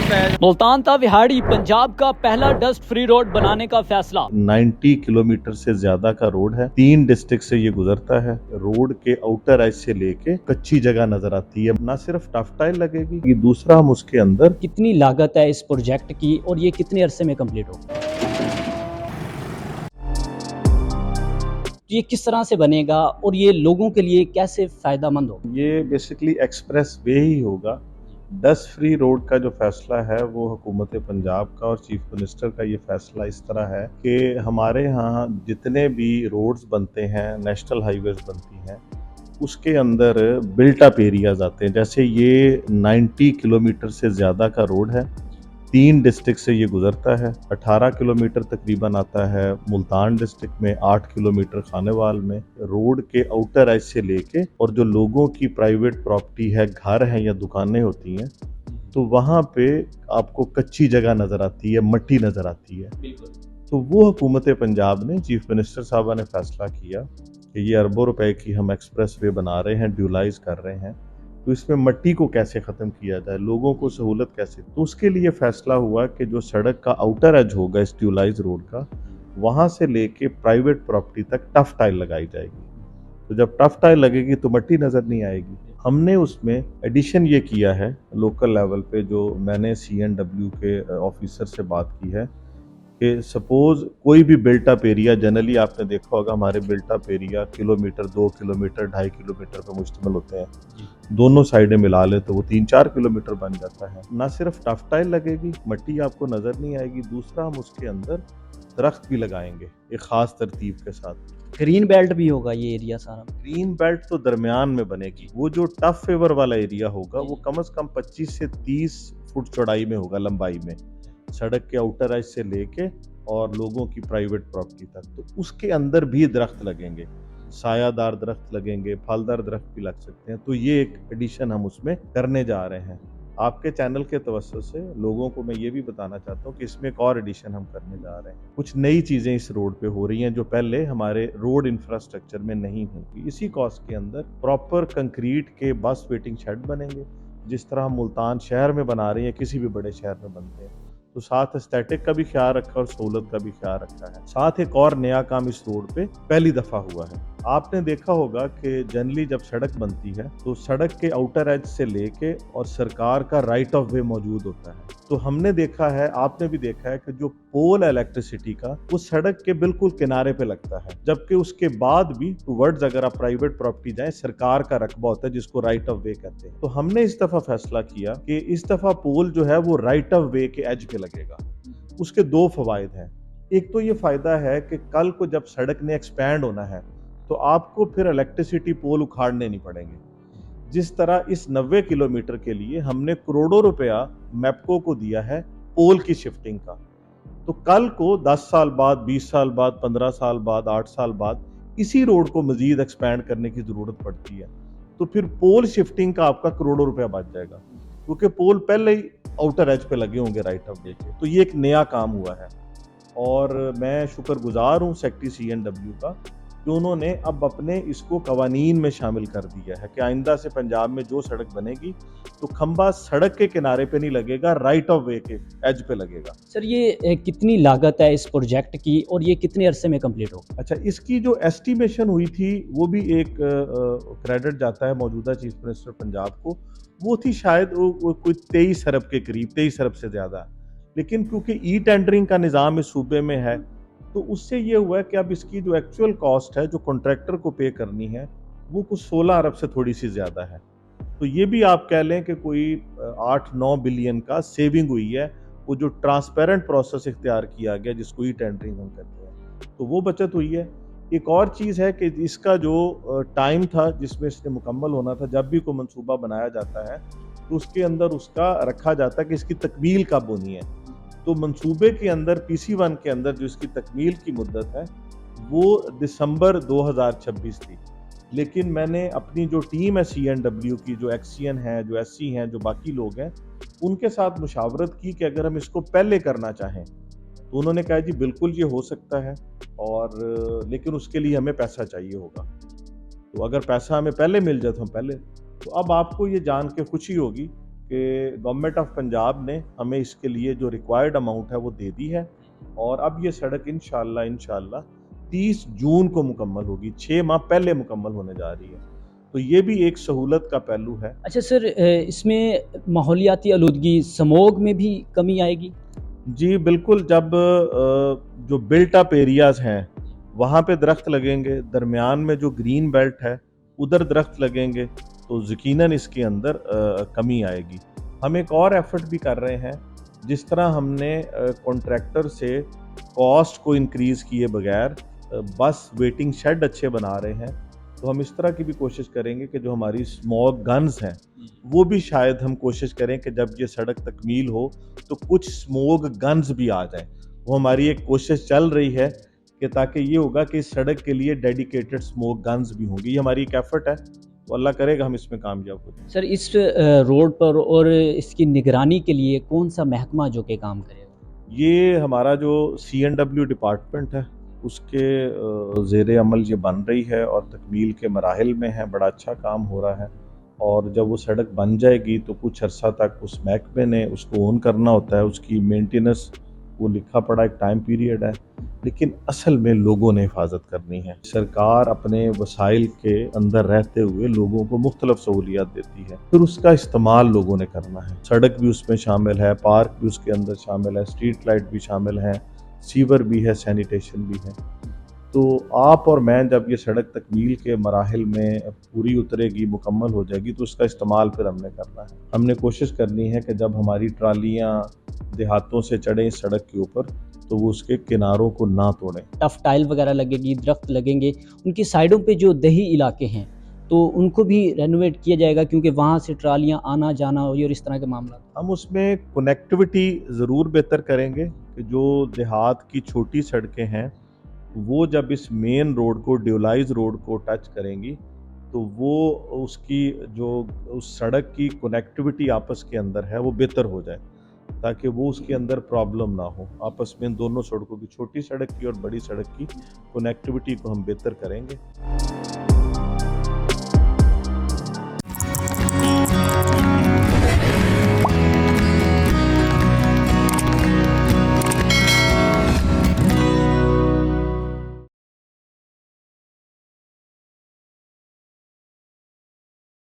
सकता है। मुल्तान था विहाड़ी पंजाब का पहला डस्ट फ्री रोड बनाने का फैसला। 90 किलोमीटर से ज्यादा का रोड है, 3 डिस्ट्रिक्ट से ये गुजरता है। रोड के आउटर एज से लेके कच्ची जगह नजर आती है। ना सिर्फ टफ टाइल लगेगी, ये दूसरा हम उसके अंदर कितनी लागत है इस प्रोजेक्ट की और ये कितने अरसे में कंप्लीट होगा? ये किस तरह से बनेगा और ये लोगों के लिए कैसे फायदेमंद होगा? ये बेसिकली एक्सप्रेस वे ही होगा। डस्ट फ्री रोड का जो फैसला है वो हुकूमत पंजाब का और चीफ मिनिस्टर का ये फैसला इस तरह है कि हमारे यहाँ जितने भी रोड्स बनते हैं, नेशनल हाईवेज बनती हैं, उसके अंदर बिल्ट अप एरियाज आते हैं। जैसे ये 90 किलोमीटर से ज़्यादा का रोड है, 3 डिस्ट्रिक्ट से ये गुजरता है। 18 किलोमीटर तकरीबन आता है मुल्तान डिस्ट्रिक्ट में, 8 किलोमीटर खानेवाल में। रोड के आउटर एज से लेके और जो लोगों की प्राइवेट प्रॉपर्टी है, घर हैं या दुकानें होती हैं, तो वहाँ पे आपको कच्ची जगह नज़र आती है, मट्टी नज़र आती है। तो वो हुकूमत पंजाब ने, चीफ मिनिस्टर साहबा ने फैसला किया कि ये अरबों रुपए की हम एक्सप्रेस वे बना रहे हैं, ड्यूलाइज कर रहे हैं, तो इसमें मट्टी को कैसे ख़त्म किया जाए, लोगों को सहूलत कैसे। तो उसके लिए फ़ैसला हुआ कि जो सड़क का आउटर एज होगा इस ड्यूलाइज रोड का, वहाँ से लेके प्राइवेट प्रॉपर्टी तक टफ टाइल लगाई जाएगी। तो जब टफ टाइल लगेगी तो मट्टी नज़र नहीं आएगी। हमने उसमें एडिशन ये किया है लोकल लेवल पे, जो मैंने CNW के ऑफिसर से बात की है कि सपोज कोई भी बिल्ट अप एरिया, जनरली आपने देखा होगा हमारे built up area kilometre, 2 kilometre, 2.5 kilometre पर मुश्तमिल होते हैं। दोनों साइडें मिला ले तो वो 3-4 किलोमीटर बन जाता है। ना सिर्फ टफ टाइल लगेगी, मट्टी आपको नजर नहीं आएगी, दूसरा हम उसके अंदर दरख्त भी लगाएंगे एक खास तरतीब के साथ। ग्रीन बेल्ट भी होगा ये एरिया सारा? ग्रीन बेल्ट तो दरमियान में बनेगी। वो जो टफ फेवर वाला एरिया होगा वो कम से कम 25 से 30 फुट चौड़ाई में होगा, लंबाई में, सड़क के आउटर एज से लेके और लोगों की प्राइवेट प्रॉपर्टी तक। तो उसके अंदर भी दरख्त लगेंगे, सायादार दरख्त लगेंगे, फलदार दरख्त भी लग सकते हैं। तो ये एक एडिशन हम उसमें करने जा रहे हैं। आपके चैनल के तवज्जो से लोगों को मैं ये भी बताना चाहता हूँ कि इसमें एक और एडिशन हम करने जा रहे हैं। कुछ नई चीज़ें इस रोड पे हो रही हैं जो पहले हमारे रोड इंफ्रास्ट्रक्चर में नहीं होंगी। इसी कॉस्ट के अंदर प्रॉपर कंक्रीट के बस वेटिंग शेड बनेंगे, जिस तरह हम मुल्तान शहर में बना रहे हैं, किसी भी बड़े शहर में बनते हैं। तो साथ एस्थेटिक का भी ख्याल रखा और सहूलत का भी ख्याल रखा है। साथ एक और नया काम इस रोड पे पहली दफा हुआ है। आपने देखा होगा कि जनरली जब सड़क बनती है तो सड़क के आउटर एज से लेके और सरकार का राइट ऑफ वे मौजूद होता है। तो हमने देखा है, आपने भी देखा है कि जो पोल है इलेक्ट्रिसिटी का, वो सड़क के बिल्कुल किनारे पे लगता है, जबकि उसके बाद भी टुवर्ड्स अगर आप प्राइवेट प्रॉपर्टी जाए, सरकार का रकबा होता है जिसको राइट ऑफ वे कहते हैं। तो हमने इस दफा फैसला किया कि इस दफा पोल जो है वो राइट ऑफ वे के एज पे लगेगा। उसके 2 फवायद हैं। एक तो ये फायदा है कि कल को जब सड़क ने एक्सपैंड होना है तो आपको फिर इलेक्ट्रिसिटी पोल उखाड़ने नहीं पड़ेंगे। जिस तरह इस 90 किलोमीटर के लिए हमने करोड़ों रुपया मैप्को को दिया है पोल की शिफ्टिंग का, तो कल को 10 साल बाद, 20 साल बाद, 15 साल बाद, 8 साल बाद इसी रोड को मजीद एक्सपैंड करने की जरूरत पड़ती है, तो फिर पोल शिफ्टिंग का आपका करोड़ों रुपया बच जाएगा, क्योंकि पोल पहले ही आउटर एज पे लगे होंगे राइट ऑफ वे के। तो ये एक नया काम हुआ है और मैं शुक्रगुजार हूँ सेक्रेटरी CNW का कि उन्होंने अब अपने इसको कवानीन में शामिल कर दिया है कि आइंदा से पंजाब में जो सड़क बनेगी तो खंबा सड़क के किनारे पे नहीं लगेगा, राइट ऑफ वे के एज पे लगेगा। सर ये कितनी लागत है इस प्रोजेक्ट की और ये कितने अरसे में कंप्लीट होगा? अच्छा, इसकी जो एस्टिमेशन हुई थी वो भी एक क्रेडिट जाता है मौजूदा चीफ मिनिस्टर पंजाब को, वो थी शायद वो कोई 23 अरब के करीब, 23 अरब से ज़्यादा। लेकिन क्योंकि ई टेंडरिंग का निज़ाम इस सूबे में है, तो उससे ये हुआ है कि अब इसकी जो एक्चुअल कॉस्ट है जो कॉन्ट्रैक्टर को पे करनी है वो कुछ 16 अरब से थोड़ी सी ज़्यादा है। तो ये भी आप कह लें कि कोई 8-9 बिलियन का सेविंग हुई है, वो जो ट्रांसपेरेंट प्रोसेस इख्तियार किया गया जिसको ई टेंडरिंग हम कहते हैं, तो वो बचत हुई है। एक और चीज़ है कि इसका जो टाइम था जिसमें इसने मुकम्मल होना था, जब भी कोई मंसूबा बनाया जाता है तो उसके अंदर उसका रखा जाता है कि इसकी तकमील कब होनी है। तो मंसूबे के अंदर PC1 के अंदर जो इसकी तकमील की मुद्दत है वो दिसंबर 2026 थी। लेकिन मैंने अपनी जो टीम है CNW की, जो एक्सियन है, जो SC हैं, जो बाकी लोग हैं, उनके साथ मुशावरत की कि अगर हम इसको पहले करना चाहें तो उन्होंने कहा जी बिल्कुल ये हो सकता है, और लेकिन उसके लिए हमें पैसा चाहिए होगा। तो अगर पैसा हमें पहले मिल जाए तो हम पहले। तो अब आपको ये जान के खुशी होगी کہ گورنمنٹ آف پنجاب نے ہمیں اس کے لیے جو ریکوائرڈ اماؤنٹ ہے وہ دے دی ہے، اور اب یہ سڑک انشاءاللہ 30 جون کو مکمل ہوگی، 6 ماہ پہلے مکمل ہونے جا رہی ہے، تو یہ بھی ایک سہولت کا پہلو ہے۔ اچھا سر، اس میں ماحولیاتی آلودگی، سموگ میں بھی کمی آئے گی؟ جی بالکل، جب جو بلٹ اپ ایریاز ہیں وہاں پہ درخت لگیں گے، درمیان میں جو گرین بیلٹ ہے ادھر درخت لگیں گے، تو یقیناً اس کے اندر کمی آئے گی۔ ہم ایک اور ایفرٹ بھی کر رہے ہیں، جس طرح ہم نے کانٹریکٹر سے کاسٹ کو انکریز کیے بغیر بس ویٹنگ شیڈ اچھے بنا رہے ہیں، تو ہم اس طرح کی بھی کوشش کریں گے کہ جو ہماری اسموگ گنز ہیں وہ بھی شاید ہم کوشش کریں کہ جب یہ سڑک تکمیل ہو تو کچھ اسموگ گنز بھی آ جائیں۔ وہ ہماری ایک کوشش چل رہی ہے کہ تاکہ یہ ہوگا کہ اس سڑک کے لیے ڈیڈیکیٹڈ اسموگ گنز بھی ہوں گی۔ یہ ہماری ایک ایفرٹ ہے، تو اللہ کرے گا ہم اس میں کامیاب ہو جائیں۔ سر اس روڈ پر اور اس کی نگرانی کے لیے کون سا محکمہ جو کہ کام کرے گا؟ یہ ہمارا جو CNW ڈپارٹمنٹ ہے اس کے زیر عمل یہ بن رہی ہے اور تکمیل کے مراحل میں ہے، بڑا اچھا کام ہو رہا ہے، اور جب وہ سڑک بن جائے گی تو کچھ عرصہ تک اس محکمے نے اس کو اون کرنا ہوتا ہے، اس کی مینٹیننس وہ لکھا پڑا ایک ٹائم پیریڈ ہے، لیکن اصل میں لوگوں نے حفاظت کرنی ہے۔ سرکار اپنے وسائل کے اندر رہتے ہوئے لوگوں کو مختلف سہولیات دیتی ہے، پھر اس کا استعمال لوگوں نے کرنا ہے۔ سڑک بھی اس میں شامل ہے، پارک بھی اس کے اندر شامل ہے، اسٹریٹ لائٹ بھی شامل ہے، سیور بھی ہے، سینیٹیشن بھی ہے۔ تو آپ اور میں جب یہ سڑک تکمیل کے مراحل میں پوری اترے گی، مکمل ہو جائے گی، تو اس کا استعمال پھر ہم نے کرنا ہے۔ ہم نے کوشش کرنی ہے کہ جب ہماری ٹرالیاں دیہاتوں سے چڑھیں اس سڑک کے اوپر تو وہ اس کے کناروں کو نہ توڑیں۔ ٹف ٹائل وغیرہ لگے گی، درخت لگیں گے، ان کی سائڈوں پہ جو دیہی علاقے ہیں تو ان کو بھی رینوویٹ کیا جائے گا، کیونکہ وہاں سے ٹرالیاں آنا جانا اور اس طرح کے معاملات۔ ہم اس میں کنیکٹیوٹی ضرور بہتر کریں گے کہ جو دیہات کی چھوٹی سڑکیں ہیں وہ جب اس مین روڈ کو، ڈیولائز روڈ کو ٹچ کریں گی تو وہ اس کی جو اس سڑک کی کنیکٹیوٹی آپس کے اندر ہے وہ بہتر ہو جائے، تاکہ وہ اس کے اندر پرابلم نہ ہو۔ آپس میں دونوں سڑکوں کی، چھوٹی سڑک کی اور بڑی سڑک کی کنیکٹیوٹی کو ہم بہتر کریں گے۔